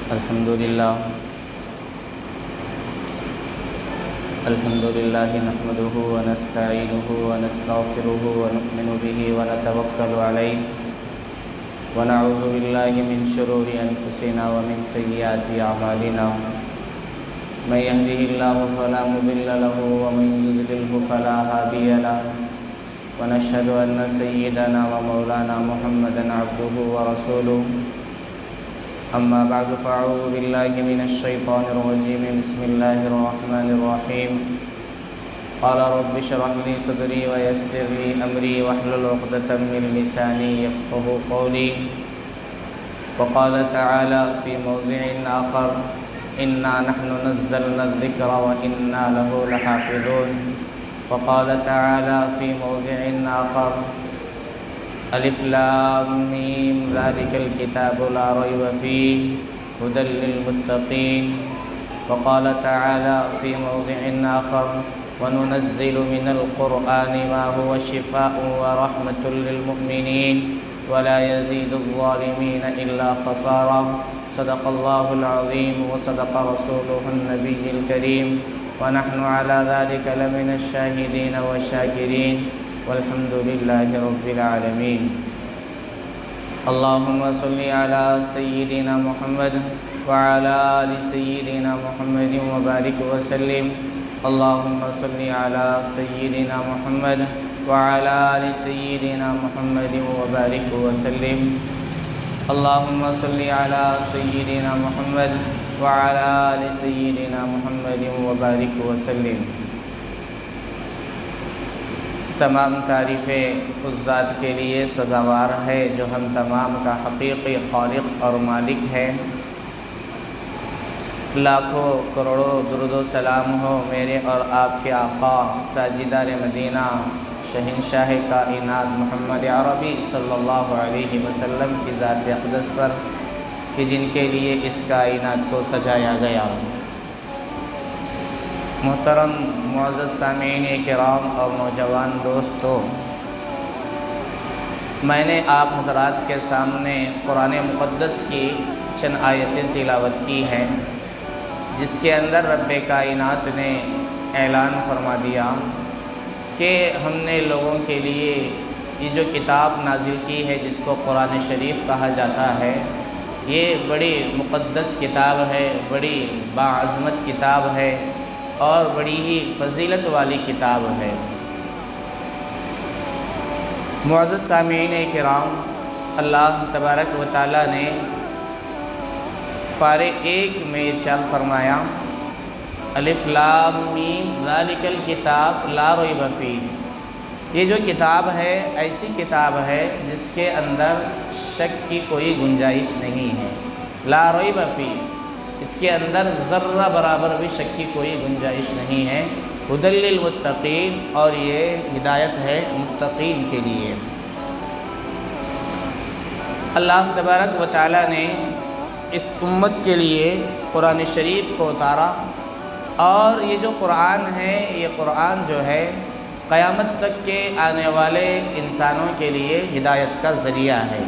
الحمد لله نحمده ونستعينه ونستغفره ونؤمن به ونتوكل عليه ونعوذ بالله من شرور أنفسنا ومن سيئات أعمالنا من يهده الله فلا مضل له ومن يضلله فلا هادي له ونشهد أن سيدنا ومولانا محمدا عبده ورسوله أما بعد فأعوذ بالله من الشيطان الرجيم بسم الله الرحمن الرحيم قال رب اشرح لي صدري ويسر لي أمري واحلل عقدة من لساني يفقهوا قولي وقال تعالى في موضع آخر إنا نحن نزلنا الذكر وإنا له لحافظون وقال تعالى في موضع آخر ألف لام ميم ذلك الكتاب لا ريب فيه هدى للمتقين وقال تعالى في موضع آخر وننزل من القرآن ما هو شفاء ورحمة للمؤمنين ولا يزيد الظالمين إلا خسارا صدق الله العظيم وصدق رسوله النبي الكريم ونحن على ذلك لمن الشاهدين والشاكرين والحمد لله رب العالمين اللهم صل على سيدنا محمد وعلى آل سيدنا محمد وبارك وسلم اللهم صل على سيدنا محمد وعلى آل سيدنا محمد وبارك وسلم اللهم صل على سيدنا محمد وعلى آل سيدنا محمد وبارك وسلم تمام تعریفیں اس ذات کے لیے سزاوار ہے جو ہم تمام کا حقیقی خالق اور مالک ہے۔ لاکھوں کروڑوں درود و سلام ہو میرے اور آپ کے آقا تاجدار مدینہ شہنشاہ کائنات محمد عربی صلی اللہ علیہ وسلم کی ذات اقدس پر کہ جن کے لیے اس کائنات کو سجایا گیا۔ محترم معزز سامعین کرام اور نوجوان دوستو، میں نے آپ حضرات کے سامنے قرآن مقدس کی چند آیتیں تلاوت کی ہیں، جس کے اندر رب کائنات نے اعلان فرما دیا کہ ہم نے لوگوں کے لیے یہ جو کتاب نازل کی ہے جس کو قرآن شریف کہا جاتا ہے، یہ بڑی مقدس کتاب ہے، بڑی باعظمت کتاب ہے اور بڑی ہی فضیلت والی کتاب ہے۔ معزز سامعین کرام، اللہ تبارک و تعالیٰ نے پارے 1 میں ارشاد فرمایا الف لام میم ذالک الکتاب لا ریب فیہ، یہ جو کتاب ہے ایسی کتاب ہے جس کے اندر شک کی کوئی گنجائش نہیں ہے، لا ریب فیہ، اس کے اندر ذرہ برابر بھی شک کی کوئی گنجائش نہیں ہے، ھدی للمتقین، اور یہ ہدایت ہے متقین کے لیے۔ اللہ تبارک و تعالیٰ نے اس امت کے لیے قرآن شریف کو اتارا، اور یہ جو قرآن ہے یہ قرآن جو ہے قیامت تک کے آنے والے انسانوں کے لیے ہدایت کا ذریعہ ہے۔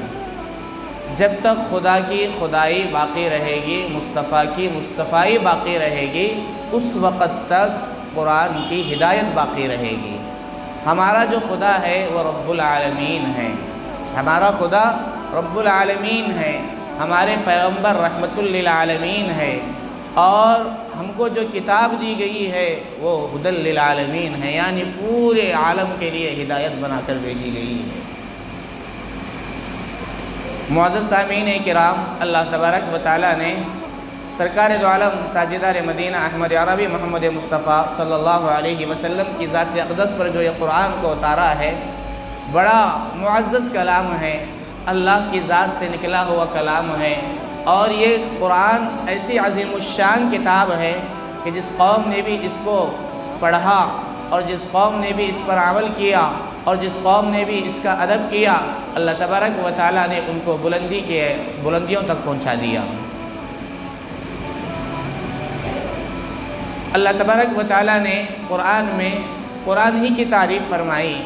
جب تک خدا کی خدائی باقی رہے گی، مصطفیٰ کی مصطفائی باقی رہے گی، اس وقت تک قرآن کی ہدایت باقی رہے گی۔ ہمارا جو خدا ہے وہ رب العالمین ہے، ہمارا خدا رب العالمین ہے، ہمارے پیغمبر رحمت للعالمین ہے، اور ہم کو جو کتاب دی گئی ہے وہ ھدی للعالمین ہے، یعنی پورے عالم کے لیے ہدایت بنا کر بھیجی گئی ہے۔ معزز سامعین کرام، اللہ تبارک و تعالیٰ نے سرکار دو عالم تاجدار مدینہ احمد عربی محمد مصطفیٰ صلی اللہ علیہ وسلم کی ذات اقدس پر جو یہ قرآن کو اتارا ہے، بڑا معزز کلام ہے، اللہ کی ذات سے نکلا ہوا کلام ہے، اور یہ قرآن ایسی عظیم الشان کتاب ہے کہ جس قوم نے بھی اس کو پڑھا اور جس قوم نے بھی اس پر عمل کیا اور جس قوم نے بھی اس کا ادب کیا، اللہ تبارک و تعالیٰ نے ان کو بلندیوں تک پہنچا دیا۔ اللہ تبارک و تعالیٰ نے قرآن میں قرآن ہی کی تعریف فرمائی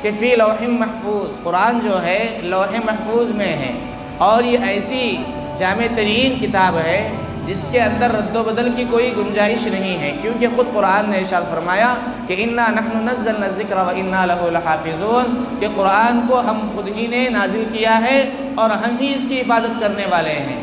کہ فی لوح محفوظ، قرآن جو ہے لوح محفوظ میں ہے، اور یہ ایسی جامع ترین کتاب ہے جس کے اندر رد و بدل کی کوئی گنجائش نہیں ہے، کیونکہ خود قرآن نے ارشاد فرمایا کہ انا نحن نزلنا الذکر وانا لہ لحافظون، کہ قرآن کو ہم خود ہی نے نازل کیا ہے اور ہم ہی اس کی حفاظت کرنے والے ہیں۔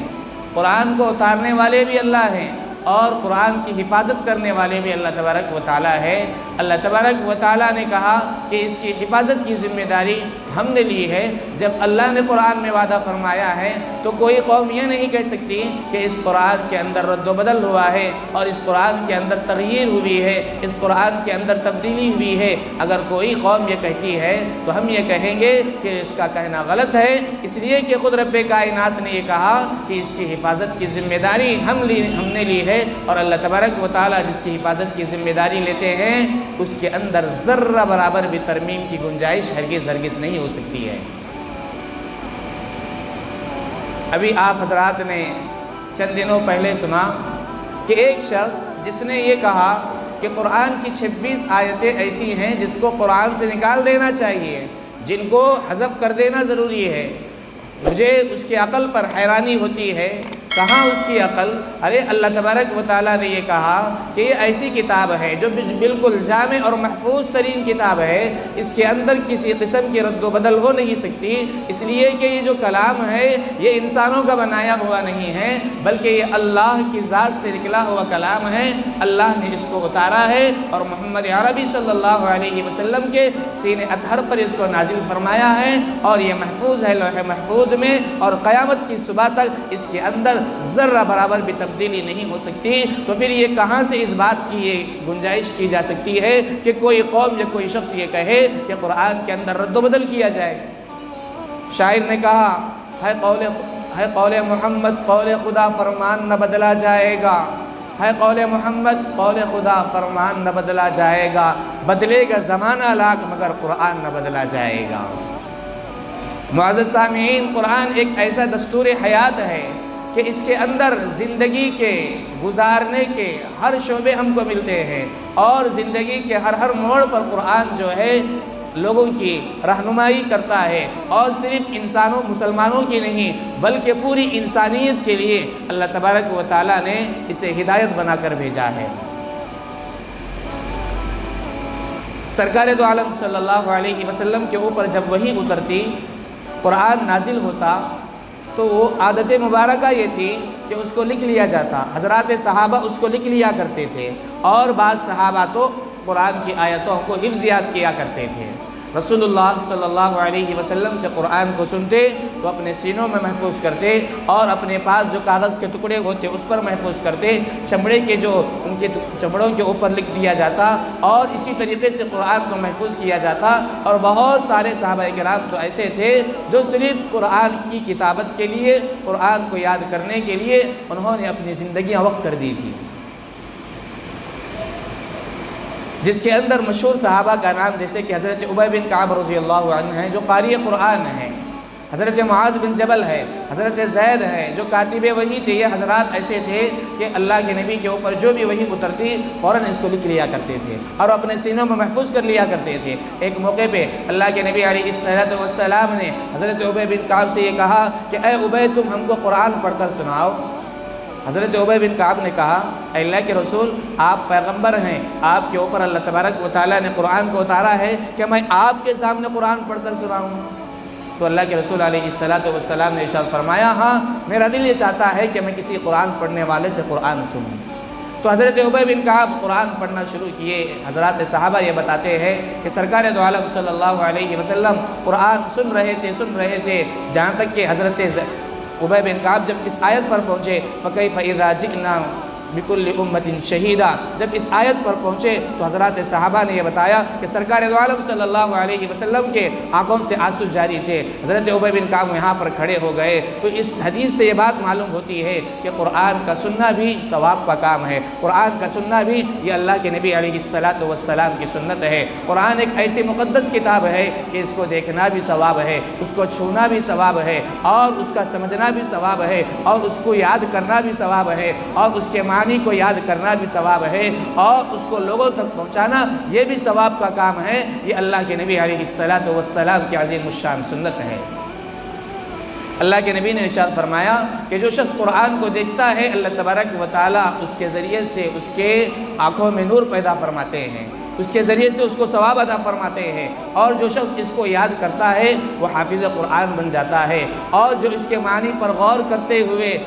قرآن کو اتارنے والے بھی اللہ ہیں اور قرآن کی حفاظت کرنے والے بھی اللہ تبارک و تعالیٰ ہے۔ اللہ تبارک و تعالیٰ نے کہا کہ اس کی حفاظت کی ذمہ داری ہم نے لی ہے۔ جب اللہ نے قرآن میں وعدہ فرمایا ہے تو کوئی قوم یہ نہیں کہہ سکتی کہ اس قرآن کے اندر رد و بدل ہوا ہے اور اس قرآن کے اندر تغییر ہوئی ہے، اس قرآن کے اندر تبدیلی ہوئی ہے۔ اگر کوئی قوم یہ کہتی ہے تو ہم یہ کہیں گے کہ اس کا کہنا غلط ہے، اس لیے کہ خود رب کائنات نے یہ کہا کہ اس کی حفاظت کی ذمہ داری ہم نے لی ہے، اور اللہ تبارک و تعالیٰ جس کی حفاظت کی ذمہ داری لیتے ہیں اس کے اندر ذرہ برابر بھی ترمیم کی گنجائش ہرگز نہیں ہو سکتی ہے۔ ابھی آپ حضرات نے چند دنوں پہلے سنا کہ ایک شخص جس نے یہ کہا کہ قرآن کی 26 آیتیں ایسی ہیں جس کو قرآن سے نکال دینا چاہیے، جن کو حذف کر دینا ضروری ہے۔ مجھے اس کی عقل پر حیرانی ہوتی ہے، کہاں اس کی عقل؟ ارے اللہ تبارک و تعالیٰ نے یہ کہا کہ یہ ایسی کتاب ہے جو بالکل جامع اور محفوظ ترین کتاب ہے، اس کے اندر کسی قسم کی رد و بدل ہو نہیں سکتی، اس لیے کہ یہ جو کلام ہے یہ انسانوں کا بنایا ہوا نہیں ہے بلکہ یہ اللہ کی ذات سے نکلا ہوا کلام ہے۔ اللہ نے اس کو اتارا ہے اور محمد عربی صلی اللہ علیہ وسلم کے سینہ اطہر پر اس کو نازل فرمایا ہے، اور یہ محفوظ ہے لوح محفوظ میں، اور قیامت کی صبح تک اس کے اندر ذرہ برابر بھی تبدیلی نہیں ہو سکتی۔ تو پھر یہ کہاں سے اس بات کی یہ گنجائش کی جا سکتی ہے کہ کوئی قوم یا کوئی شخص یہ کہے کہ قرآن کے اندر رد و بدل کیا جائے؟ شاعر نے کہا ہے قول محمد قول خدا فرمان نہ بدلا جائے گا، ہے قول محمد قول خدا فرمان نہ بدلا جائے گا، بدلے گا زمانہ لاکھ مگر قرآن نہ بدلا جائے گا۔ معزز سامعین، قرآن ایک ایسا دستور حیات ہے کہ اس کے اندر زندگی کے گزارنے کے ہر شعبے ہم کو ملتے ہیں، اور زندگی کے ہر موڑ پر قرآن جو ہے لوگوں کی رہنمائی کرتا ہے، اور صرف مسلمانوں کی نہیں بلکہ پوری انسانیت کے لیے اللہ تبارک و تعالیٰ نے اسے ہدایت بنا کر بھیجا ہے۔ سرکار دو عالم صلی اللہ علیہ وسلم کے اوپر جب وحی اترتی، قرآن نازل ہوتا، تو وہ عادت مبارکہ یہ تھی کہ اس کو لکھ لیا جاتا۔ حضرات صحابہ اس کو لکھ لیا کرتے تھے، اور بعض صحابہ تو قرآن کی آیتوں کو حفظ یاد کیا کرتے تھے۔ رسول اللہ صلی اللہ علیہ وسلم سے قرآن کو سنتے تو اپنے سینوں میں محفوظ کرتے، اور اپنے پاس جو کاغذ کے ٹکڑے ہوتے اس پر محفوظ کرتے، چمڑے کے جو ان کے چمڑوں کے اوپر لکھ دیا جاتا، اور اسی طریقے سے قرآن کو محفوظ کیا جاتا۔ اور بہت سارے صحابہ کرام تو ایسے تھے جو صرف قرآن کی کتابت کے لیے، قرآن کو یاد کرنے کے لیے انہوں نے اپنی زندگیاں وقف کر دی تھی، جس کے اندر مشہور صحابہ کا نام جیسے کہ حضرت ابی بن کعب رضی اللہ عنہ ہیں جو قاری قرآن ہیں، حضرت معاذ بن جبل ہے، حضرت زید ہے جو کاتب وحی تھے۔ یہ حضرات ایسے تھے کہ اللہ کے نبی کے اوپر جو بھی وحی اترتی فوراً اس کو لکھ لیا کرتے تھے اور اپنے سینوں میں محفوظ کر لیا کرتے تھے۔ ایک موقع پہ اللہ کے نبی علیہ السلام نے حضرت ابی بن کعب سے یہ کہا کہ اے ابی تم ہم کو قرآن پڑھ کر سناؤ۔ حضرت ابی بن کعب نے کہا اے اللہ کے رسول، آپ پیغمبر ہیں، آپ کے اوپر اللہ تبارک و تعالیٰ نے قرآن کو اتارا ہے کہ میں آپ کے سامنے قرآن پڑھ کر سناؤں؟ تو اللہ کے رسول علیہ السلام نے ارشاد فرمایا ہاں میرا دل یہ چاہتا ہے کہ میں کسی قرآن پڑھنے والے سے قرآن سنوں۔ تو حضرت ابی بن کعب قرآن پڑھنا شروع کیے۔ حضرات صحابہ یہ بتاتے ہیں کہ سرکار دو عالم صلی اللہ علیہ وسلم قرآن سن رہے تھے جہاں تک کہ حضرت ابی بن کعب جب اس آیت پر پہنچے فَكَيْفَ إِذَا جِئْنَا بِكُلِّ أُمَّةٍ شَهِيدًا، جب اس آیت پر پہنچے تو حضرات صحابہ نے یہ بتایا کہ سرکار دو عالم صلی اللہ علیہ وسلم کے آنکھوں سے آنسو جاری تھے۔ حضرت ابی بن کعب یہاں پر کھڑے ہو گئے۔ تو اس حدیث سے یہ بات معلوم ہوتی ہے کہ قرآن کا سننا بھی ثواب کا کام ہے، قرآن کا سننا بھی یہ اللہ کے نبی علیہ السلام کی سنت ہے۔ قرآن ایک ایسی مقدس کتاب ہے کہ اس کو دیکھنا بھی ثواب ہے، اس کو چھونا بھی ثواب ہے، اور اس کا سمجھنا بھی ثواب ہے، اور اس کو یاد کرنا بھی ثواب ہے، اور اس کے معنی کو یاد کرنا بھی ثواب ہے، اور اس کو لوگوں تک پہنچانا یہ بھی ثواب کا کام ہے۔ یہ اللہ کے نبی علیہ السلام کی عظیم الشان سنت ہے۔ اللہ کے نبی نے ارشاد فرمایا کہ جو شخص قرآن کو دیکھتا ہے اللہ تبارک و تعالیٰ اس کے ذریعے سے اس کے آنکھوں میں نور پیدا فرماتے ہیں، اس کے ذریعے سے اس کو ثواب عطا فرماتے ہیں، اور جو شخص اس کو یاد کرتا ہے وہ حافظ قرآن بن جاتا ہے، اور جو اس کے معنی پر غور کرتے ہوئے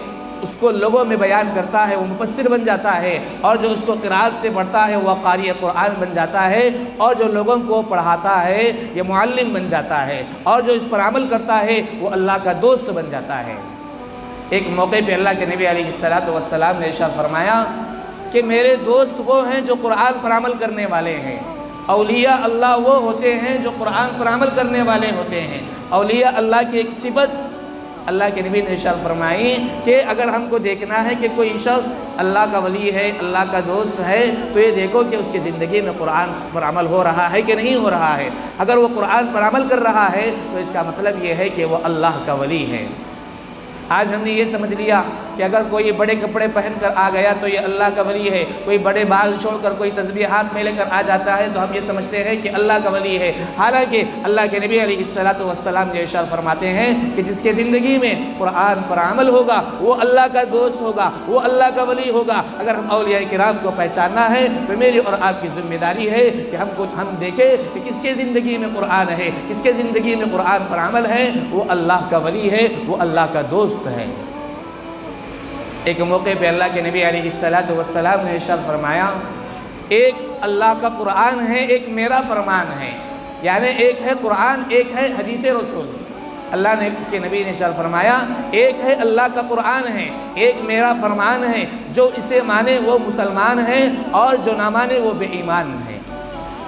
اس کو لوگوں میں بیان کرتا ہے وہ مفسر بن جاتا ہے، اور جو اس کو قرأت سے پڑھتا ہے وہ قاری قرآن بن جاتا ہے، اور جو لوگوں کو پڑھاتا ہے یہ معلم بن جاتا ہے، اور جو اس پر عمل کرتا ہے وہ اللہ کا دوست بن جاتا ہے۔ ایک موقع پہ اللہ کے نبی علیہ السلام نے ارشاد فرمایا کہ میرے دوست وہ ہیں جو قرآن پر عمل کرنے والے ہیں، اولیاء اللہ وہ ہوتے ہیں جو قرآن پر عمل کرنے والے ہوتے ہیں۔ اولیاء اللہ کی ایک صفت اللہ کے نبی نے ارشاد فرمائی کہ اگر ہم کو دیکھنا ہے کہ کوئی شخص اللہ کا ولی ہے، اللہ کا دوست ہے، تو یہ دیکھو کہ اس کی زندگی میں قرآن پر عمل ہو رہا ہے کہ نہیں ہو رہا ہے۔ اگر وہ قرآن پر عمل کر رہا ہے تو اس کا مطلب یہ ہے کہ وہ اللہ کا ولی ہے۔ آج ہم نے یہ سمجھ لیا کہ اگر کوئی بڑے کپڑے پہن کر آ گیا تو یہ اللہ کا ولی ہے، کوئی بڑے بال چھوڑ کر کوئی تسبیح ہاتھ میں لے کر آ جاتا ہے تو ہم یہ سمجھتے ہیں کہ اللہ کا ولی ہے۔ حالانکہ اللہ کے نبی علیہ السلام نے ارشاد فرماتے ہیں کہ جس کے زندگی میں قرآن پر عمل ہوگا وہ اللہ کا دوست ہوگا، وہ اللہ کا ولی ہوگا۔ اگر ہم اولیاء کرام کو پہچاننا ہے تو میری اور آپ کی ذمہ داری ہے کہ ہم دیکھیں کہ کس کے زندگی میں قرآن ہے، کس کے زندگی میں قرآن پر عمل ہے، وہ اللہ کا ولی ہے، وہ اللہ کا دوست ہے۔ ایک موقع پہ اللہ کے نبی علیہ السلام نے ارشاد فرمایا ایک اللہ کا قرآن ہے، ایک میرا فرمان ہے، یعنی ایک ہے قرآن، ایک ہے حدیث رسول۔ اللہ کے نبی نے ارشاد فرمایا ایک ہے اللہ کا قرآن ہے، ایک میرا فرمان ہے، جو اسے مانے وہ مسلمان ہے اور جو نہ مانے وہ بے ایمان ہے۔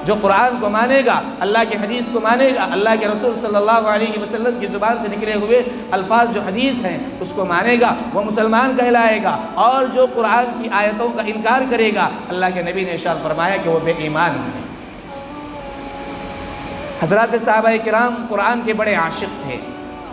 جو قرآن کو مانے گا، اللہ کے حدیث کو مانے گا، اللہ کے رسول صلی اللہ علیہ وسلم کی زبان سے نکلے ہوئے الفاظ جو حدیث ہیں اس کو مانے گا وہ مسلمان کہلائے گا، اور جو قرآن کی آیتوں کا انکار کرے گا اللہ کے نبی نے ارشاد فرمایا کہ وہ بے ایمان ہے۔ حضرات صحابہ کرام قرآن کے بڑے عاشق تھے،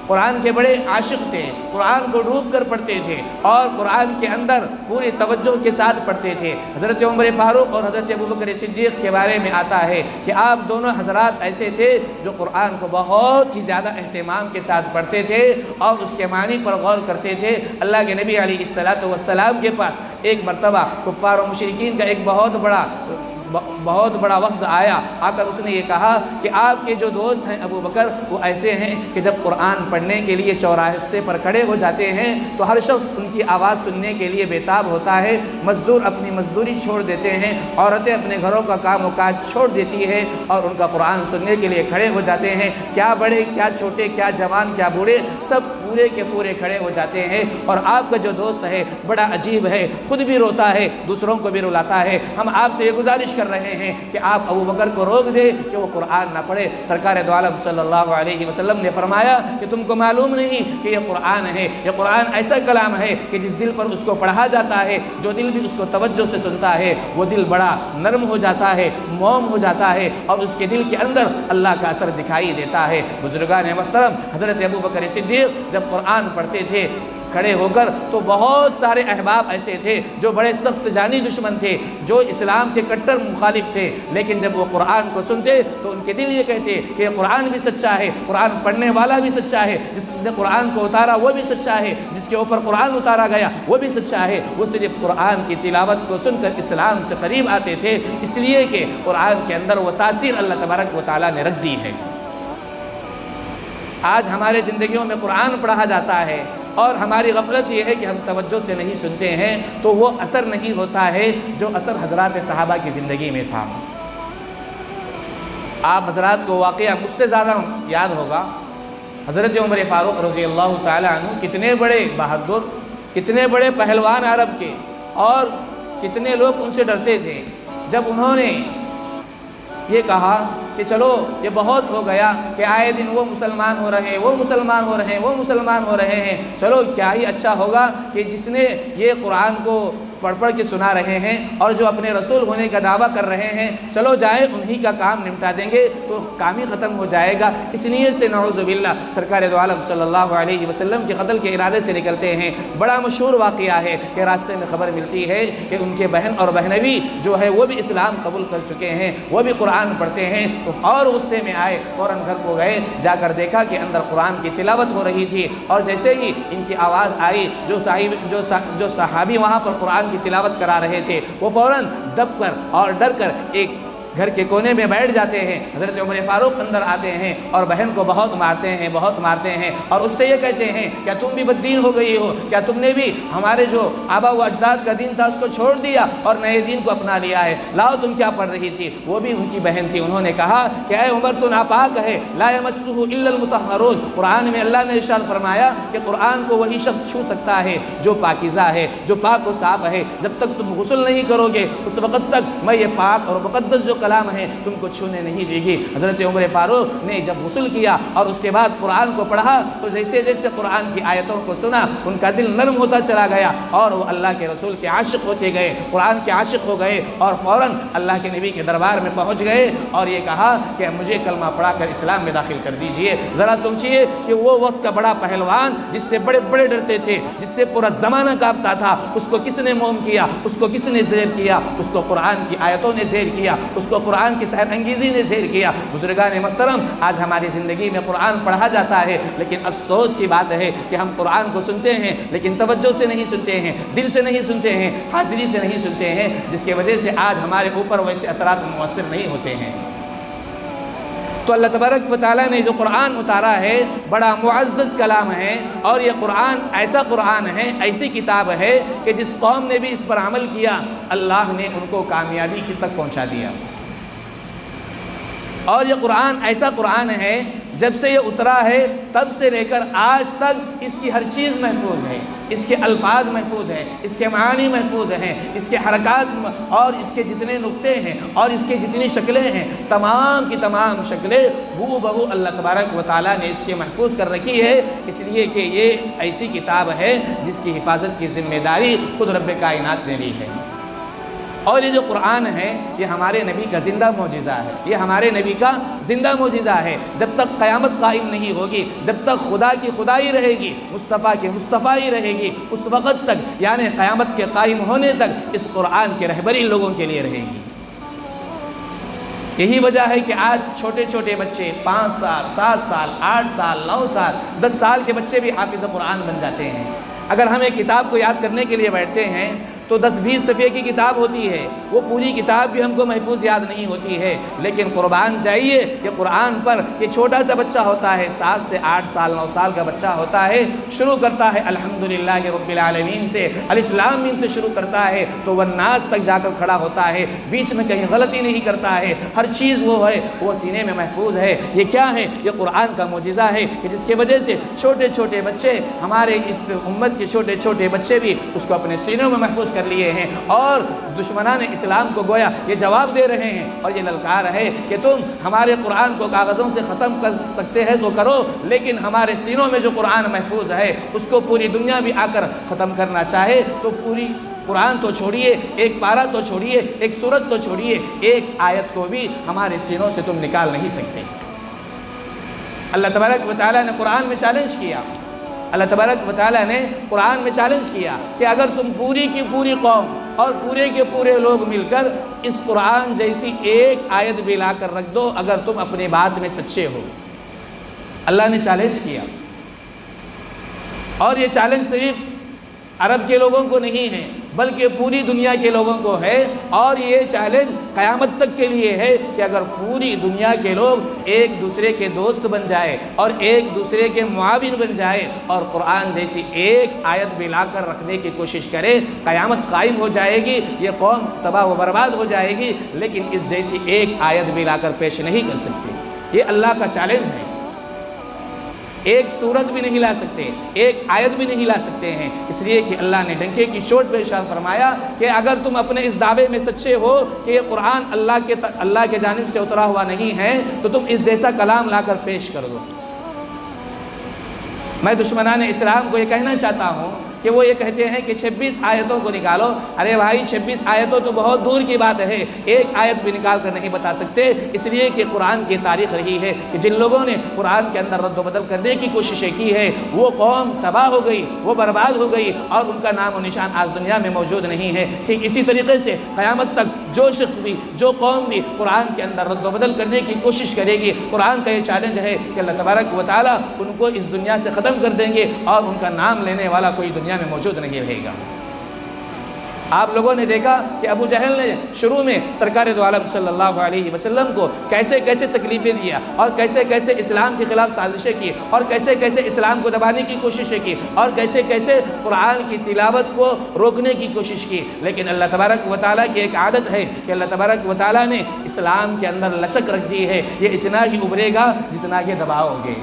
قرآن کے بڑے عاشق تھے، قرآن کو ڈوب کر پڑھتے تھے اور قرآن کے اندر پوری توجہ کے ساتھ پڑھتے تھے۔ حضرت عمر فاروق اور حضرت ابوبکر صدیق کے بارے میں آتا ہے کہ آپ دونوں حضرات ایسے تھے جو قرآن کو بہت ہی زیادہ اہتمام کے ساتھ پڑھتے تھے اور اس کے معنی پر غور کرتے تھے۔ اللہ کے نبی علیہ السلام کے پاس ایک مرتبہ کفار و مشرکین کا ایک بہت بڑا وفد آیا، آ کر اس نے یہ کہا کہ آپ کے جو دوست ہیں ابو بکر وہ ایسے ہیں کہ جب قرآن پڑھنے کے لیے چوراہے پر کھڑے ہو جاتے ہیں تو ہر شخص ان کی آواز سننے کے لیے بےتاب ہوتا ہے، مزدور اپنی مزدوری چھوڑ دیتے ہیں، عورتیں اپنے گھروں کا کام و کاج چھوڑ دیتی ہیں اور ان کا قرآن سننے کے لیے کھڑے ہو جاتے ہیں۔ کیا بڑے، کیا چھوٹے، کیا جوان، کیا بوڑھے، سب پورے کے پورے کھڑے ہو جاتے ہیں۔ اور آپ کا جو دوست ہے بڑا عجیب ہے، خود بھی روتا ہے، دوسروں کو بھی رلاتا ہے۔ ہم آپ سے یہ گزارش کر رہے ہیں کہ آپ ابو بکر کو روک دے کہ وہ قرآن نہ پڑھے۔ سرکار دو عالم صلی اللہ علیہ وسلم نے فرمایا کہ تم کو معلوم نہیں کہ یہ قرآن ہے، یہ قرآن ایسا کلام ہے کہ جس دل پر اس کو پڑھا جاتا ہے، جو دل بھی اس کو توجہ سے سنتا ہے، وہ دل بڑا نرم ہو جاتا ہے، موم ہو جاتا ہے اور اس کے دل کے اندر اللہ کا اثر دکھائی دیتا ہے۔ بزرگان محترم حضرت ابو بکر صدیق جب قرآن پڑھتے تھے کھڑے ہو کر تو بہت سارے احباب ایسے تھے جو بڑے سخت جانی دشمن تھے، جو اسلام کے کٹر مخالف تھے، لیکن جب وہ قرآن کو سنتے تو ان کے دل یہ کہتے کہ قرآن بھی سچا ہے، قرآن پڑھنے والا بھی سچا ہے، جس نے قرآن کو اتارا وہ بھی سچا ہے، جس کے اوپر قرآن اتارا گیا وہ بھی سچا ہے۔ وہ صرف قرآن کی تلاوت کو سن کر اسلام سے قریب آتے تھے، اس لیے کہ قرآن کے اندر وہ تاثیر اللہ تبارک و تعالیٰ نے رکھ دی ہے۔ آج ہمارے زندگیوں میں قرآن پڑھا جاتا ہے اور ہماری غفلت یہ ہے کہ ہم توجہ سے نہیں سنتے ہیں، تو وہ اثر نہیں ہوتا ہے جو اثر حضرات صحابہ کی زندگی میں تھا۔ آپ حضرات کو واقعہ مجھ سے زیادہ یاد ہوگا، حضرت عمر فاروق رضی اللہ تعالی عنہ کتنے بڑے بہادر، کتنے بڑے پہلوان عرب کے، اور کتنے لوگ ان سے ڈرتے تھے۔ جب انہوں نے یہ کہا کہ چلو یہ بہت ہو گیا کہ آئے دن وہ مسلمان ہو رہے ہیں، وہ مسلمان ہو رہے ہیں، وہ مسلمان ہو رہے ہیں، چلو کیا ہی اچھا ہوگا کہ جس نے یہ قرآن کو پڑھ پڑھ کے سنا رہے ہیں اور جو اپنے رسول ہونے کا دعویٰ کر رہے ہیں چلو جائے انہی کا کام نمٹا دیں گے تو کام ہی ختم ہو جائے گا۔ اس نیت سے نعوذ باللہ سرکار دو عالم صلی اللہ علیہ وسلم کے قتل کے ارادے سے نکلتے ہیں۔ بڑا مشہور واقعہ ہے کہ راستے میں خبر ملتی ہے کہ ان کے بہن اور بہنوی جو ہے وہ بھی اسلام قبول کر چکے ہیں، وہ بھی قرآن پڑھتے ہیں، اور غصے میں آئے، فوراً گھر کو گئے، جا کر دیکھا کہ اندر قرآن کی تلاوت ہو رہی تھی، اور جیسے ہی ان کی آواز آئی جو صحابی وہاں پر قرآن کی تلاوت کرا رہے تھے وہ فوراً دب کر اور ڈر کر ایک گھر کے کونے میں بیٹھ جاتے ہیں۔ حضرت عمر فاروق اندر آتے ہیں اور بہن کو بہت مارتے ہیں اور اس سے یہ کہتے ہیں کیا تم بھی بددین ہو گئی ہو؟ کیا تم نے بھی ہمارے جو آبا و اجداد کا دین تھا اس کو چھوڑ دیا اور نئے دین کو اپنا لیا ہے؟ لاؤ تم کیا پڑھ رہی تھی؟ وہ بھی ان کی بہن تھی۔ انہوں نے کہا کہ اے عمر تو ناپاک ہے، لا یمسہ الا المطہرون۔ قرآن میں اللہ نے ارشاد فرمایا کہ قرآن کو وہی شخص چھو سکتا ہے جو پاکیزہ ہے، جو پاک و صاف ہے۔ جب تک تم غسل نہیں کرو گے اس وقت تک میں یہ پاک اور مقدس جو کلام ہے تم کو چھونے نہیں دے گی۔ حضرت عمر فاروق نے جب غسل کیا اور اس کے بعد قرآن کو پڑھا تو جیسے جیسے قرآن کی آیتوں کو سنا ان کا دل نرم ہوتا چلا گیا اور وہ اللہ کے رسول کے عاشق ہوتے گئے، قرآن کے عاشق ہو گئے، اور فوراً اللہ کے نبی کے دربار میں پہنچ گئے اور یہ کہا کہ مجھے کلمہ پڑھا کر اسلام میں داخل کر دیجئے۔ ذرا سوچئے کہ وہ وقت کا بڑا پہلوان جس سے بڑے بڑے ڈرتے تھے، جس سے پورا زمانہ کانپتا تھا، اس کو کس نے موم کیا، اس کو کس نے زیر کیا؟ اس کو قرآن کی آیتوں نے زیر کیا، اس کو قرآن کی سحر انگیزی نے زیر کیا۔ بزرگان محترم، آج ہماری زندگی میں قرآن پڑھا جاتا ہے لیکن افسوس کی بات ہے کہ ہم قرآن کو سنتے ہیں لیکن توجہ سے نہیں سنتے ہیں، دل سے نہیں سنتے ہیں، حاضری سے نہیں سنتے ہیں، جس کی وجہ سے آج ہمارے اوپر ویسے اثرات مؤثر نہیں ہوتے ہیں۔ تو اللہ تبارک و تعالیٰ نے جو قرآن اتارا ہے بڑا معزز کلام ہے، اور یہ قرآن ایسا قرآن ہے، ایسی کتاب ہے کہ جس قوم نے بھی اس پر عمل کیا اللہ نے ان کو کامیابی کی تک پہنچا دیا۔ اور یہ قرآن ایسا قرآن ہے جب سے یہ اترا ہے تب سے لے کر آج تک اس کی ہر چیز محفوظ ہے، اس کے الفاظ محفوظ ہیں، اس کے معانی محفوظ ہیں، اس کے حرکات اور اس کے جتنے نقطے ہیں اور اس کے جتنی شکلیں ہیں تمام کی تمام شکلیں ہو بہو اللہ تبارک و تعالیٰ نے اس کے محفوظ کر رکھی ہے، اس لیے کہ یہ ایسی کتاب ہے جس کی حفاظت کی ذمہ داری خود رب کائنات نے لی ہے۔ اور یہ جو قرآن ہے یہ ہمارے نبی کا زندہ معجزہ ہے، یہ ہمارے نبی کا زندہ معجزہ ہے۔ جب تک قیامت قائم نہیں ہوگی، جب تک خدا کی خدائی رہے گی، مصطفیٰ کی مصطفیٰ رہے گی، اس وقت تک یعنی قیامت کے قائم ہونے تک اس قرآن کی رہبری لوگوں کے لیے رہے گی۔ یہی وجہ ہے کہ آج چھوٹے چھوٹے بچے 5 سال 7 سال 8 سال 9 سال 10 سال کے بچے بھی حافظ قرآن بن جاتے ہیں۔ اگر ہم ایک کتاب کو یاد کرنے کے لیے بیٹھتے ہیں تو 10-20 صفحے کی کتاب ہوتی ہے، وہ پوری کتاب بھی ہم کو محفوظ یاد نہیں ہوتی ہے، لیکن قربان جائیے کہ قرآن پر یہ چھوٹا سا بچہ ہوتا ہے، 7 سے 8 سال 9 سال کا بچہ ہوتا ہے، شروع کرتا ہے الحمدللہ رب العالمین سے، الف لام میم سے شروع کرتا ہے تو والناس تک جا کر کھڑا ہوتا ہے، بیچ میں کہیں غلطی نہیں کرتا ہے، ہر چیز وہ ہے وہ سینے میں محفوظ ہے۔ یہ کیا ہے؟ یہ قرآن کا معجزہ ہے کہ جس کی وجہ سے چھوٹے چھوٹے بچے، ہمارے اس امت کے چھوٹے چھوٹے بچے بھی اس کو اپنے سینوں میں محفوظ کر لیے ہیں، اور دشمنان اسلام کو گویا یہ جواب دے رہے ہیں اور یہ للکار ہے کہ تم ہمارے قرآن کو کاغذوں سے ختم کر سکتے ہیں تو کرو، لیکن ہمارے سینوں میں جو قرآن محفوظ ہے اس کو پوری دنیا بھی آ کر ختم کرنا چاہے تو پوری قرآن تو چھوڑیے، ایک پارہ تو چھوڑیے، ایک سورت تو چھوڑیے، ایک آیت کو بھی ہمارے سینوں سے تم نکال نہیں سکتے۔ اللہ تبارک و تعالیٰ نے قرآن میں چیلنج کیا، اللہ تبارک و تعالیٰ نے قرآن میں چیلنج کیا کہ اگر تم پوری کی پوری قوم اور پورے کے پورے لوگ مل کر اس قرآن جیسی ایک آیت بھی لا کر رکھ دو اگر تم اپنی بات میں سچے ہو۔ اللہ نے چیلنج کیا، اور یہ چیلنج صرف عرب کے لوگوں کو نہیں ہے بلکہ پوری دنیا کے لوگوں کو ہے، اور یہ چیلنج قیامت تک کے لیے ہے کہ اگر پوری دنیا کے لوگ ایک دوسرے کے دوست بن جائے اور ایک دوسرے کے معاون بن جائے اور قرآن جیسی ایک آیت بھی لا کر رکھنے کی کوشش کرے، قیامت قائم ہو جائے گی، یہ قوم تباہ و برباد ہو جائے گی، لیکن اس جیسی ایک آیت بھی لا کر پیش نہیں کر سکتے۔ یہ اللہ کا چیلنج ہے، ایک سورت بھی نہیں لا سکتے، ایک آیت بھی نہیں لا سکتے ہیں، اس لیے کہ اللہ نے ڈنکے کی چوٹ پہ ارشاد فرمایا کہ اگر تم اپنے اس دعوے میں سچے ہو کہ یہ قرآن اللہ کے جانب سے اترا ہوا نہیں ہے تو تم اس جیسا کلام لا کر پیش کر دو۔ میں دشمنان اسلام کو یہ کہنا چاہتا ہوں کہ وہ یہ کہتے ہیں کہ 26 آیتوں کو نکالو. ارے بھائی 26 آیتوں تو بہت دور کی بات ہے، ایک آیت بھی نکال کر نہیں بتا سکتے، اس لیے کہ قرآن کی تاریخ رہی ہے کہ جن لوگوں نے قرآن کے اندر رد و بدل کرنے کی کوششیں کی ہے وہ قوم تباہ ہو گئی، وہ برباد ہو گئی، اور ان کا نام و نشان آج دنیا میں موجود نہیں ہے. ٹھیک اسی طریقے سے قیامت تک جو شخص بھی، جو قوم بھی قرآن کے اندر رد و بدل کرنے کی کوشش کرے گی، قرآن کا یہ چیلنج ہے کہ اللہ تبارک و تعالیٰ ان کو اس دنیا سے ختم کر دیں گے اور ان کا نام لینے والا کوئی دنیا میں موجود نہیں رہے گا. آپ لوگوں نے دیکھا کہ ابو جہل نے شروع میں سرکار دو عالم صلی اللہ علیہ وسلم کو کیسے کیسے تکلیفیں دیا، اور کیسے کیسے اسلام کے خلاف سازشیں کی، اور کیسے کیسے اسلام کو دبانے کی کوششیں کی، اور کیسے کیسے قرآن کی تلاوت کو روکنے کی کوشش کی. لیکن اللہ تبارک و تعالیٰ کی ایک عادت ہے کہ اللہ تبارک و تعالیٰ نے اسلام کے اندر لچک رکھ دی ہے، یہ اتنا ہی ابھرے گا جتنا یہ دباؤ گے.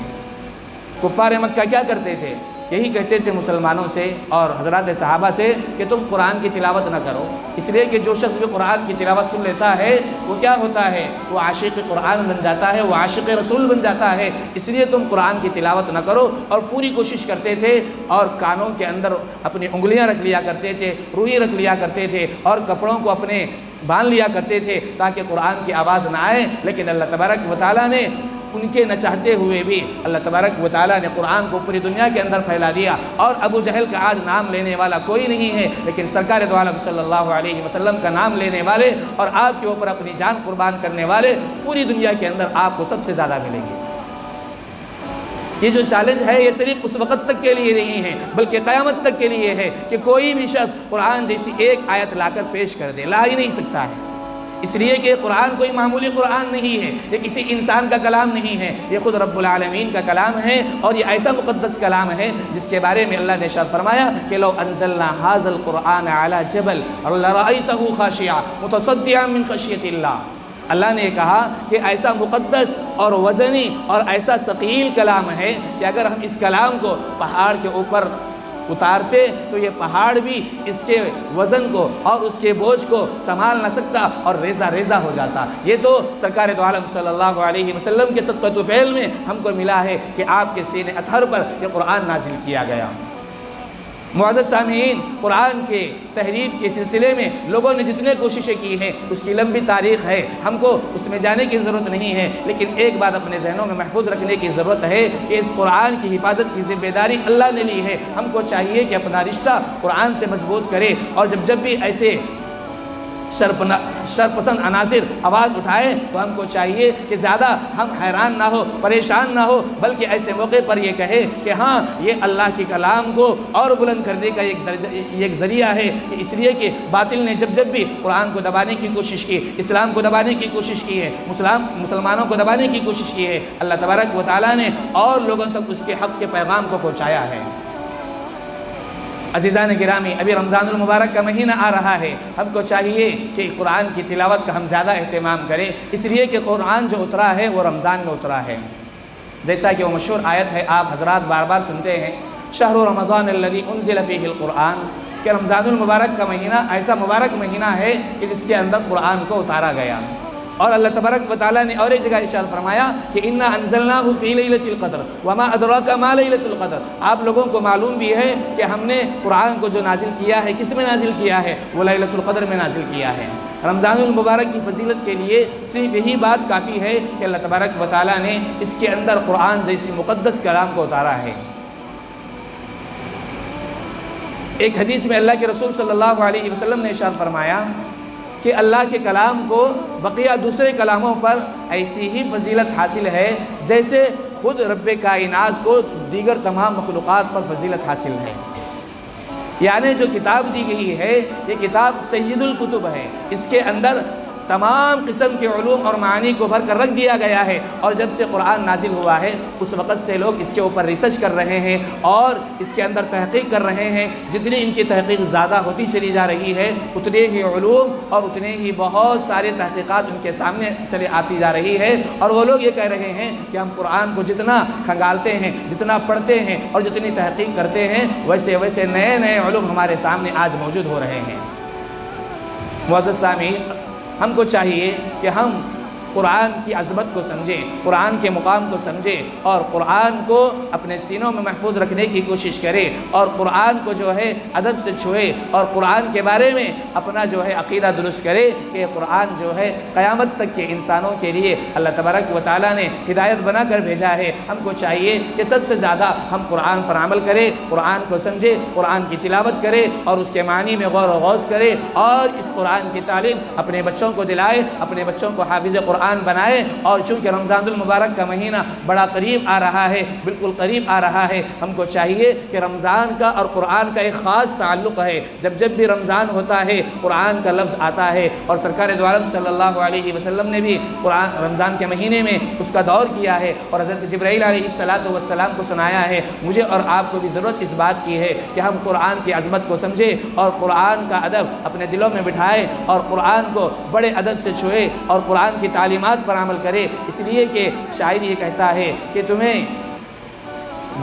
کفار مکہ کیا کرتے تھے؟ یہی کہتے تھے مسلمانوں سے اور حضرات صحابہ سے کہ تم قرآن کی تلاوت نہ کرو، اس لیے کہ جو شخص بھی قرآن کی تلاوت سن لیتا ہے وہ کیا ہوتا ہے؟ وہ عاشق قرآن بن جاتا ہے، وہ عاشق رسول بن جاتا ہے، اس لیے تم قرآن کی تلاوت نہ کرو. اور پوری کوشش کرتے تھے اور کانوں کے اندر اپنی انگلیاں رکھ لیا کرتے تھے، روئی رکھ لیا کرتے تھے، اور کپڑوں کو اپنے باندھ لیا کرتے تھے تاکہ قرآن کی آواز نہ آئے. لیکن اللہ تبارک و تعالیٰ نے ان کے نہ چاہتے ہوئے بھی اللہ تبارک و تعالیٰ نے قرآن کو پوری دنیا کے اندر پھیلا دیا. اور ابو جہل کا آج نام لینے والا کوئی نہیں ہے، لیکن سرکار دو عالم صلی اللہ علیہ وسلم کا نام لینے والے اور آپ کے اوپر اپنی جان قربان کرنے والے پوری دنیا کے اندر آپ کو سب سے زیادہ ملیں گے. یہ جو چیلنج ہے یہ صرف اس وقت تک کے لیے نہیں ہے بلکہ قیامت تک کے لیے ہے کہ کوئی بھی شخص قرآن جیسی ایک آیت لا کر پیش کر دے، لا ہی نہیں سکتا ہے. اس لیے کہ قرآن کوئی معمولی قرآن نہیں ہے، یہ کسی انسان کا کلام نہیں ہے، یہ خود رب العالمین کا کلام ہے، اور یہ ایسا مقدس کلام ہے جس کے بارے میں اللہ نے ارشاد فرمایا کہ لو انزلنا هذا القرآن على جبل لرأيته خاشعا متصدعا من خشیۃ اللہ. اللہ نے کہا کہ ایسا مقدس اور وزنی اور ایسا ثقیل کلام ہے کہ اگر ہم اس کلام کو پہاڑ کے اوپر اتارتے تو یہ پہاڑ بھی اس کے وزن کو اور اس کے بوجھ کو سنبھال نہ سکتا اور ریزہ ریزہ ہو جاتا. یہ تو سرکار دو عالم صلی اللہ علیہ وسلم کے صدقۃ فعل میں ہم کو ملا ہے کہ آپ کے سینے اطہر پر یہ قرآن نازل کیا گیا. معزز سامعین، قرآن کے تحریف کے سلسلے میں لوگوں نے جتنے کوششیں کی ہیں اس کی لمبی تاریخ ہے، ہم کو اس میں جانے کی ضرورت نہیں ہے. لیکن ایک بات اپنے ذہنوں میں محفوظ رکھنے کی ضرورت ہے کہ اس قرآن کی حفاظت کی ذمہ داری اللہ نے لی ہے. ہم کو چاہیے کہ اپنا رشتہ قرآن سے مضبوط کرے، اور جب بھی ایسے شرپسند عناصر آواز اٹھائے تو ہم کو چاہیے کہ زیادہ ہم حیران نہ ہو، پریشان نہ ہو، بلکہ ایسے موقع پر یہ کہے کہ ہاں یہ اللہ کے کلام کو اور بلند کرنے کا ایک ذریعہ ہے. اس لیے کہ باطل نے جب بھی قرآن کو دبانے کی کوشش کی، اسلام کو دبانے کی کوشش کی ہے، مسلمانوں کو دبانے کی کوشش کی ہے، اللہ تبارک و تعالیٰ نے اور لوگوں تک اس کے حق کے پیغام کو پہنچایا ہے. عزیزان گرامی، ابھی رمضان المبارک کا مہینہ آ رہا ہے، ہم کو چاہیے کہ قرآن کی تلاوت کا ہم زیادہ اہتمام کریں، اس لیے کہ قرآن جو اترا ہے وہ رمضان میں اترا ہے. جیسا کہ وہ مشہور آیت ہے، آپ حضرات بار بار سنتے ہیں، شہر رمضان الذی انزل فیہ القرآن، کہ رمضان المبارک کا مہینہ ایسا مبارک مہینہ ہے کہ جس کے اندر قرآن کو اتارا گیا. اور اللہ تبارک و تعالیٰ نے اور ایک جگہ ارشاد فرمایا کہ انا انزلناہ فی لیلۃ القدر وما ادراک ما لیلۃ القدر. آپ لوگوں کو معلوم بھی ہے کہ ہم نے قرآن کو جو نازل کیا ہے کس میں نازل کیا ہے؟ وہ لیلۃ القدر میں نازل کیا ہے. رمضان المبارک کی فضیلت کے لیے صرف یہی بات کافی ہے کہ اللہ تبارک و تعالیٰ نے اس کے اندر قرآن جیسی مقدس کلام کو اتارا ہے. ایک حدیث میں اللہ کے رسول صلی اللہ علیہ وسلم نے ارشاد فرمایا کہ اللہ کے کلام کو بقیہ دوسرے کلاموں پر ایسی ہی فضیلت حاصل ہے جیسے خود رب کائنات کو دیگر تمام مخلوقات پر فضیلت حاصل ہے. یعنی جو کتاب دی گئی ہے یہ کتاب سید الکتب ہے، اس کے اندر تمام قسم کے علوم اور معانی کو بھر کر رکھ دیا گیا ہے. اور جب سے قرآن نازل ہوا ہے اس وقت سے لوگ اس کے اوپر ریسرچ کر رہے ہیں اور اس کے اندر تحقیق کر رہے ہیں. جتنی ان کی تحقیق زیادہ ہوتی چلی جا رہی ہے اتنے ہی علوم اور اتنے ہی بہت سارے تحقیقات ان کے سامنے چلے آتی جا رہی ہے. اور وہ لوگ یہ کہہ رہے ہیں کہ ہم قرآن کو جتنا کھنگالتے ہیں، جتنا پڑھتے ہیں اور جتنی تحقیق کرتے ہیں ویسے ویسے نئے نئے علوم ہمارے سامنے آج موجود ہو رہے ہیں. معزز سامعین، ہم کو چاہیے کہ ہم قرآن کی عظمت کو سمجھیں، قرآن کے مقام کو سمجھیں اور قرآن کو اپنے سینوں میں محفوظ رکھنے کی کوشش کریں اور قرآن کو جو ہے ادب سے چھوئے اور قرآن کے بارے میں اپنا جو ہے عقیدہ درست کرے کہ قرآن جو ہے قیامت تک کے انسانوں کے لیے اللہ تبارک و تعالیٰ نے ہدایت بنا کر بھیجا ہے۔ ہم کو چاہیے کہ سب سے زیادہ ہم قرآن پر عمل کریں، قرآن کو سمجھے، قرآن کی تلاوت کرے اور اس کے معنی میں غور و غوص کرے اور اس قرآن کی تعلیم اپنے بچوں کو دلائے، اپنے بچوں کو حافظ قرآن بنائے۔ اور چونکہ رمضان المبارک کا مہینہ بڑا قریب آ رہا ہے، بالکل قریب آ رہا ہے، ہم کو چاہیے کہ رمضان کا اور قرآن کا ایک خاص تعلق ہے۔ جب بھی رمضان ہوتا ہے قرآن کا لفظ آتا ہے اور سرکار دو عالم صلی اللہ علیہ وسلم نے بھی قرآن رمضان کے مہینے میں اس کا دور کیا ہے اور حضرت جبرائیل علیہ السلام کو سنایا ہے۔ مجھے اور آپ کو بھی ضرورت اس بات کی ہے کہ ہم قرآن کی عظمت کو سمجھیں اور قرآن کا ادب اپنے دلوں میں بٹھائیں اور قرآن کو بڑے ادب سے چھوئے اور قرآن کی تعلیمات پر عمل کرے، اس لیے کہ شاعر یہ کہتا ہے کہ تمہیں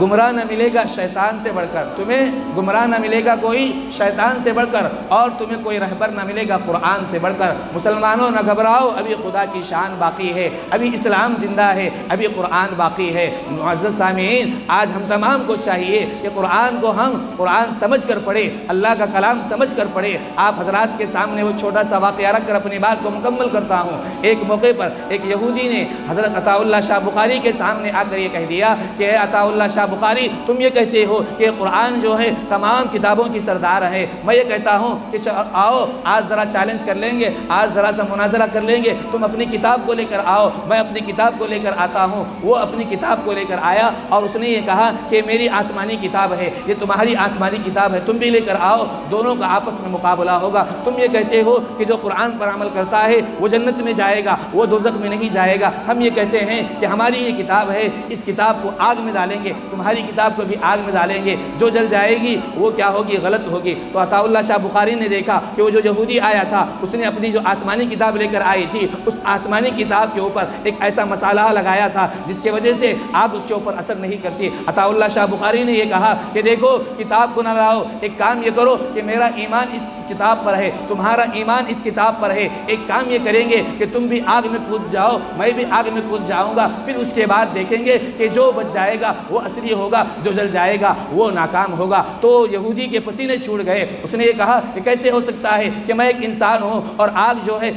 گمراہ نہ ملے گا شیطان سے بڑھ کر، تمہیں گمراہ نہ ملے گا کوئی شیطان سے بڑھ کر اور تمہیں کوئی رہبر نہ ملے گا قرآن سے بڑھ کر۔ مسلمانوں نہ گھبراؤ، ابھی خدا کی شان باقی ہے، ابھی اسلام زندہ ہے، ابھی قرآن باقی ہے۔ معزز سامعین، آج ہم تمام کو چاہیے کہ قرآن کو ہم قرآن سمجھ کر پڑھیں، اللہ کا کلام سمجھ کر پڑھیں۔ آپ حضرات کے سامنے وہ چھوٹا سا واقعہ رکھ کر اپنی بات کو مکمل کرتا ہوں۔ ایک موقع پر ایک یہودی نے حضرت عطا اللہ شاہ بخاری کے سامنے آ کر یہ کہہ دیا کہ اے عطا اللہ شاہ بخاری، تم یہ کہتے ہو کہ قرآن جو ہے تمام کتابوں کی سردار ہے، میں یہ کہتا ہوں کہ آؤ آج ذرا چیلنج کر لیں گے، آج ذرا سا مناظرہ کر لیں گے، تم اپنی کتاب کو لے کر آؤ، میں اپنی کتاب کو لے کر آتا ہوں۔ وہ اپنی کتاب کو لے کر آیا اور اس نے یہ کہا کہ میری آسمانی کتاب ہے، یہ تمہاری آسمانی کتاب ہے، تم بھی لے کر آؤ، دونوں کا آپس میں مقابلہ ہوگا۔ تم یہ کہتے ہو کہ جو قرآن پر عمل کرتا ہے وہ جنت میں جائے گا، وہ دوزخ میں نہیں جائے گا۔ ہم یہ کہتے ہیں کہ ہماری یہ کتاب ہے، اس کتاب کو آگ میں ڈالیں گے، تمہاری کتاب کو بھی آگ میں ڈالیں گے، جو جل جائے گی وہ کیا ہوگی؟ غلط ہوگی۔ تو عطا اللہ شاہ بخاری نے دیکھا کہ وہ جو یہودی آیا تھا اس نے اپنی جو آسمانی کتاب لے کر آئی تھی، اس آسمانی کتاب کے اوپر ایک ایسا مسالہ لگایا تھا جس کی وجہ سے آگ اس کے اوپر اثر نہیں کرتی۔ عطا اللہ شاہ بخاری نے یہ کہا کہ دیکھو کتاب کو نہ لاؤ، ایک کام یہ کرو کہ میرا ایمان اس کتاب پر ہے، تمہارا ایمان اس کتاب پر ہے، ایک کام یہ کریں گے کہ تم بھی آگ میں کود جاؤ، میں بھی آگ میں کود جاؤں گا، پھر اس کے بعد دیکھیں گے کہ جو بچ جائے گا وہ اصلی ہوگا، جو جل جائے گا وہ ناکام ہوگا۔ تو یہودی کے پسینے چھوٹ گئے، اس نے یہ کہا کہ کیسے ہو سکتا ہے کہ میں ایک انسان ہوں اور آگ جو ہے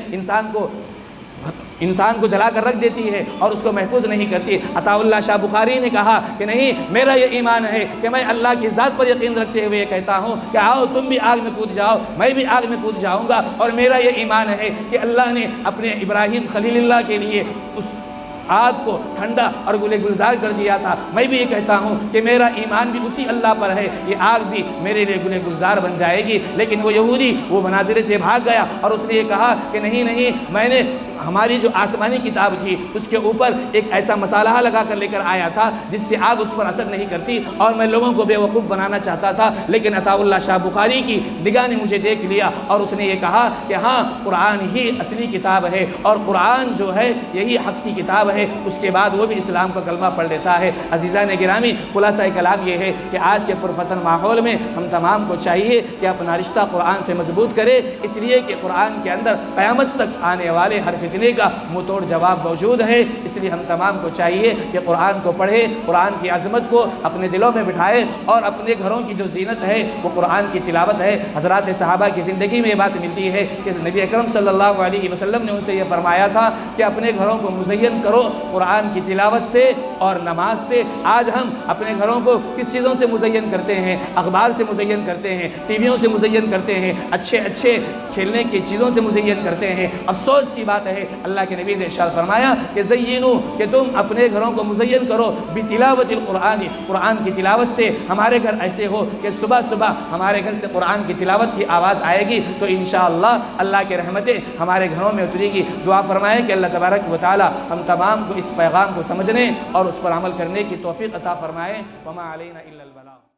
انسان کو جلا کر رکھ دیتی ہے اور اس کو محفوظ نہیں کرتی۔ عطا اللہ شاہ بخاری نے کہا کہ نہیں، میرا یہ ایمان ہے کہ میں اللہ کی ذات پر یقین رکھتے ہوئے کہتا ہوں کہ آؤ تم بھی آگ میں کود جاؤ، میں بھی آگ میں کود جاؤں گا، اور میرا یہ ایمان ہے کہ اللہ نے اپنے ابراہیم خلیل اللہ کے لیے اس آگ کو ٹھنڈا اور گلے گلزار کر دیا تھا۔ میں بھی یہ کہتا ہوں کہ میرا ایمان بھی اسی اللہ پر ہے، یہ آگ بھی میرے لیے گلے گلزار بن جائے گی۔ لیکن وہ یہودی وہ مناظرے سے بھاگ گیا اور اس نے یہ کہا کہ نہیں، میں نے ہماری جو آسمانی کتاب تھی اس کے اوپر ایک ایسا مسالہ لگا کر لے کر آیا تھا جس سے آگ اس پر اثر نہیں کرتی، اور میں لوگوں کو بے وقوف بنانا چاہتا تھا، لیکن عطا اللہ شاہ بخاری کی نگاہ نے مجھے دیکھ لیا اور اس نے یہ کہا کہ ہاں قرآن ہی اصلی کتاب ہے اور قرآن جو ہے یہی حق کی کتاب ہے۔ اس کے بعد وہ بھی اسلام کا کلمہ پڑھ لیتا ہے۔ عزیزان گرامی، خلاصہ کلام یہ ہے کہ آج کے پرفتن ماحول میں ہم تمام کو چاہیے کہ اپنا رشتہ قرآن سے مضبوط کرے، اس لیے کہ قرآن کے اندر قیامت تک آنے والے ہر فتنے کا منہ توڑ جواب موجود ہے۔ اس لیے ہم تمام کو چاہیے کہ قرآن کو پڑھے، قرآن کی عظمت کو اپنے دلوں میں بٹھائے، اور اپنے گھروں کی جو زینت ہے وہ قرآن کی تلاوت ہے۔ حضرات صحابہ کی زندگی میں یہ بات ملتی ہے کہ نبی اکرم صلی اللہ علیہ وسلم نے ان سے یہ فرمایا تھا کہ اپنے گھروں کو مزین کرو قرآن کی تلاوت سے اور نماز سے۔ آج ہم اپنے گھروں کو کس چیزوں سے مزین کرتے ہیں؟ اخبار سے مزین کرتے ہیں، ٹی ویوں سے مزین کرتے ہیں، اچھے کھیلنے کی چیزوں سے مزین کرتے ہیں۔ افسوس کی بات ہے، اللہ کے نبی نے ارشاد فرمایا کہ زینو، کہ تم اپنے گھروں کو مزین کرو بتلاوت القرآن، قرآن کی تلاوت سے۔ ہمارے گھر ایسے ہو کہ صبح صبح ہمارے گھر سے قرآن کی تلاوت کی آواز آئے گی تو انشاءاللہ اللہ کی رحمتیں ہمارے گھروں میں اترے گی۔ دعا فرمائیں کہ اللہ تبارک و تعالی ہم تمام کو اس پیغام کو سمجھنے اور اس پر عمل کرنے کی توفیق عطا فرمائے۔ وما علینا الا البلاغ۔